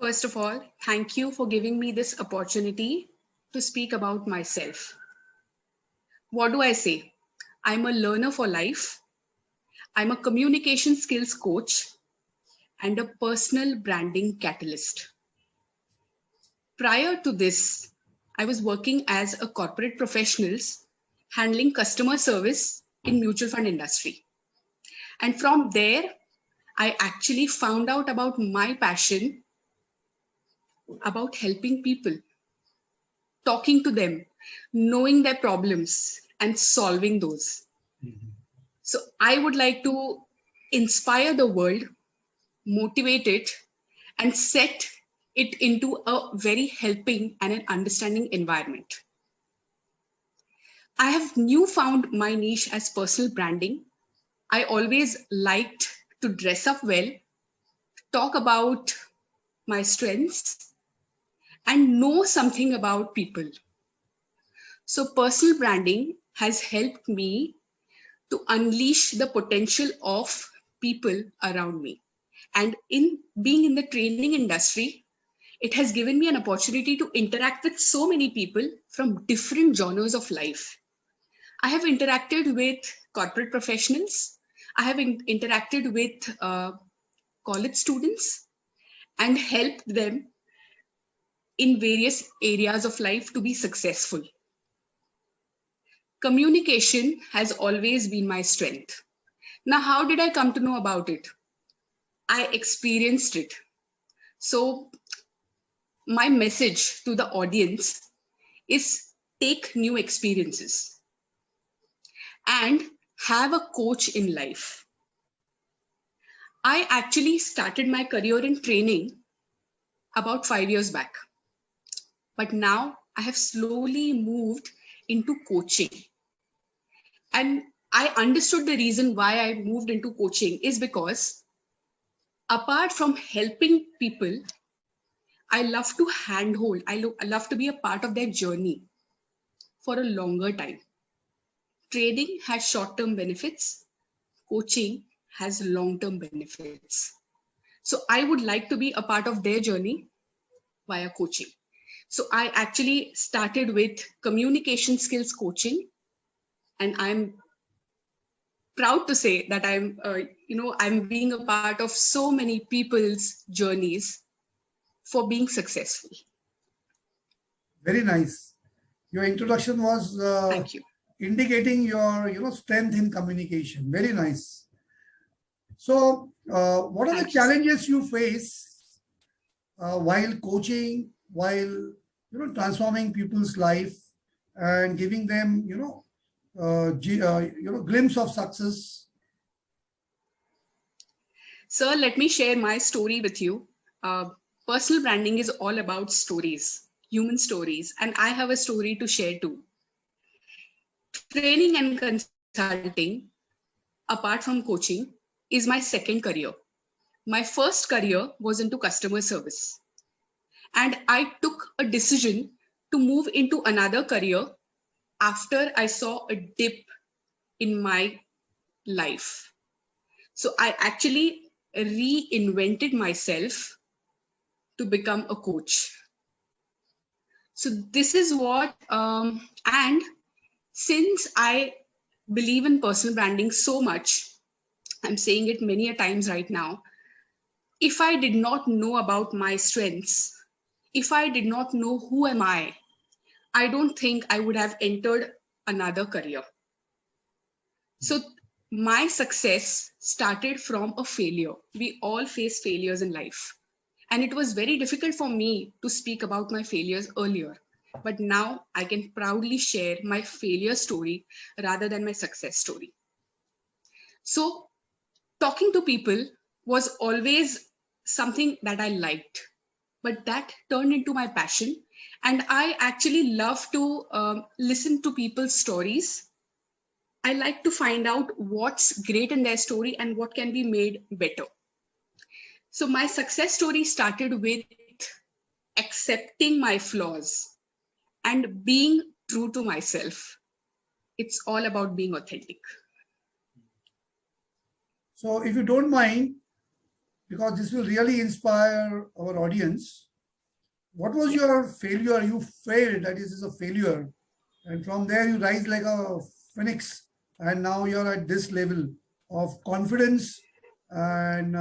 First of all, thank you for giving me this opportunity to speak about myself. What do I say? I'm a learner for life. I'm a communication skills coach and a personal branding catalyst. Prior to this, I was working as a corporate professional handling customer service in mutual fund industry. And from there, I actually found out about my passion about helping people, talking to them, knowing their problems and solving those. So I would like to inspire the world, motivate it, and set it into a very helping and an understanding environment. I have new found my niche as personal branding. I always liked to dress up well, talk about my strengths, and know something about people. So personal branding has helped me to unleash the potential of people around me. And in being in the training industry, it has given me an opportunity to interact with so many people from different genres of life. I have interacted with corporate professionals. I have interacted with college students and helped them in various areas of life to be successful. Communication has always been my strength. Now, how did I come to know about it? I experienced it. So, my message to the audience is take new experiences and have a coach in life. I actually started my career in training about 5 years back, but now I have slowly moved into coaching. And I understood the reason why I moved into coaching is because apart from helping people, I love to handhold, I love to be a part of their journey for a longer time. Trading has short-term benefits, coaching has long-term benefits. So I would like to be a part of their journey via coaching. So I actually started with communication skills coaching, and I'm proud to say that I'm being a part of so many people's journeys for being successful. Very nice. Your introduction was Thank you. indicating your strength in communication. Very nice. So, what are the Thank you, sir. challenges you face while coaching, while transforming people's life and giving them glimpse of success? Sir, let me share my story with you. Personal branding is all about stories, human stories, and I have a story to share too. Training and consulting, apart from coaching, is my second career. My first career was into customer service, and I took a decision to move into another career after I saw a dip in my life. So I actually reinvented myself to become a coach. So this is what, and since I believe in personal branding so much, I'm saying it many a times right now, if I did not know about my strengths, if I did not know who am I don't think I would have entered another career. So my success started from a failure. We all face failures in life. And it was very difficult for me to speak about my failures earlier. But now I can proudly share my failure story rather than my success story. So talking to people was always something that I liked, but that turned into my passion. And I actually love to listen to people's stories. I like to find out what's great in their story and what can be made better. So my success story started with accepting my flaws and being true to myself. It's all about being authentic. So, if you don't mind, because this will really inspire our audience. What was your failure? You failed, that is a failure. And from there you rise like a phoenix. And now you're at this level of confidence and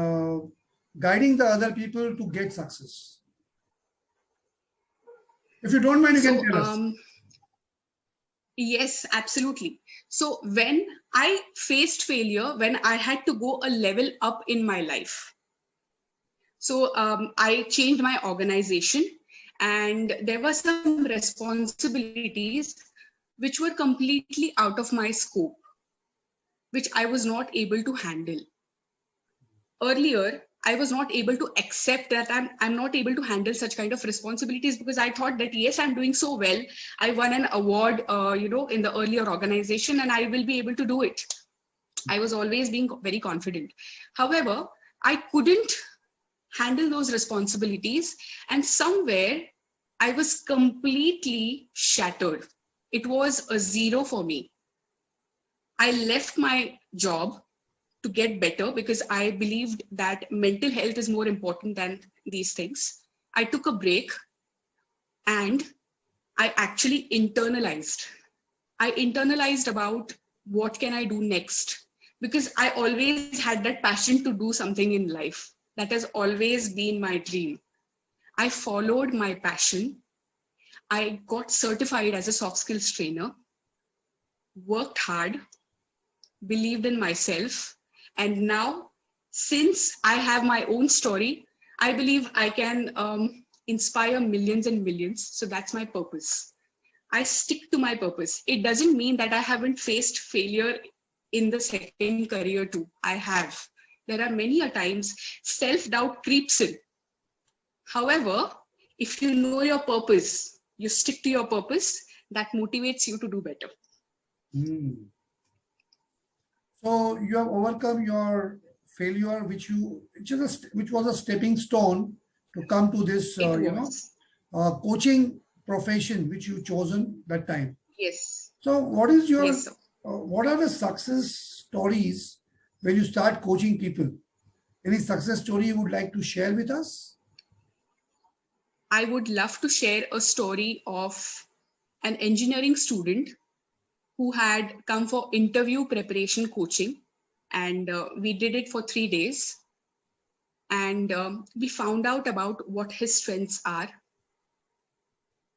guiding the other people to get success. If you don't mind, you can tell us. Yes, absolutely. So when I faced failure, when I had to go a level up in my life, so I changed my organization, and there were some responsibilities which were completely out of my scope, which I was not able to handle. Earlier, I was not able to accept that I'm not able to handle such kind of responsibilities, because I thought that, yes, I'm doing so well. I won an award, in the earlier organization, and I will be able to do it. I was always being very confident. However, I couldn't handle those responsibilities, and somewhere I was completely shattered. It was a zero for me. I left my job to get better, because I believed that mental health is more important than these things. I took a break and I actually internalized. I internalized about what can I do next, because I always had that passion to do something in life. That has always been my dream. I followed my passion. I got certified as a soft skills trainer, worked hard, believed in myself. And now, since I have my own story, I believe I can inspire millions and millions. So that's my purpose. I stick to my purpose. It doesn't mean that I haven't faced failure in the second career too. I have. There are many a times self-doubt creeps in. However, if you know your purpose, you stick to your purpose, that motivates you to do better. So you have overcome your failure, which was a stepping stone to come to this, coaching profession which you chosen that time. Yes. So what is your, Yes, what are the success stories when you start coaching people? Any success story you would like to share with us? I would love to share a story of an engineering student who had come for interview preparation coaching, and we did it for 3 days. And we found out about what his strengths are,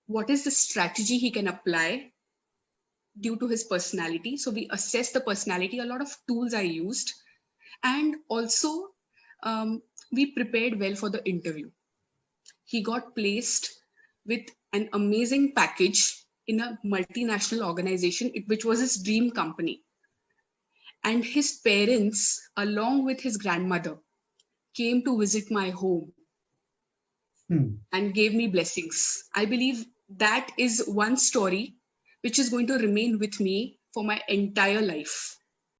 what is the strategy he can apply due to his personality. So we assessed the personality, a lot of tools I used, and also we prepared well for the interview. He got placed with an amazing package in a multinational organization, which was his dream company. And his parents, along with his grandmother, came to visit my home and gave me blessings. I believe that is one story which is going to remain with me for my entire life.